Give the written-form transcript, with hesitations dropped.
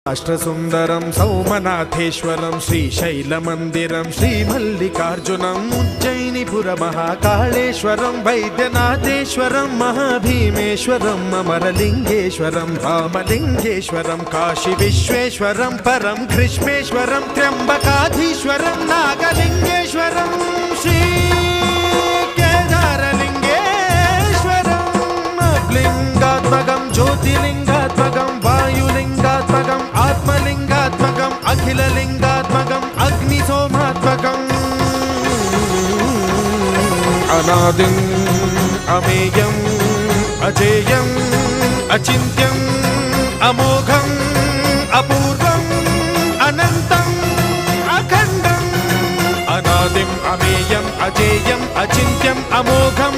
అష్టసుందరం సౌమనాథేశ్వరం శ్రీశైలమందిరం శ్రీమల్లికార్జునం ఉజ్జయినిపుర మహాకాళేశ్వరం వైద్యనాథేశ్వరం మహాభీమేశ్వరం అమరలింగేశ్వరం రామలింగేశ్వరం కాశీ విశ్వేశ్వరం పరం కృష్ణేశ్వరం త్ర్యంబకాధీశ్వరం నాగలింగేశ్వరం శ్రీ కేదారలింగేశ్వరం లింగాత్మకం జ్యోతిలింగాత్మకం వాయులింగాత్మకం ఆత్మలింగాత్మకం అఖిలలింగాత్మకం అగ్నిసోమాత్మకం అనాదిం అమేయం అజేయం అచింత్యం అమోఘం అపూర్వం అనంతం అఖండం అనాదిం అమేయం అజేయం అచింత్యం అమోఘం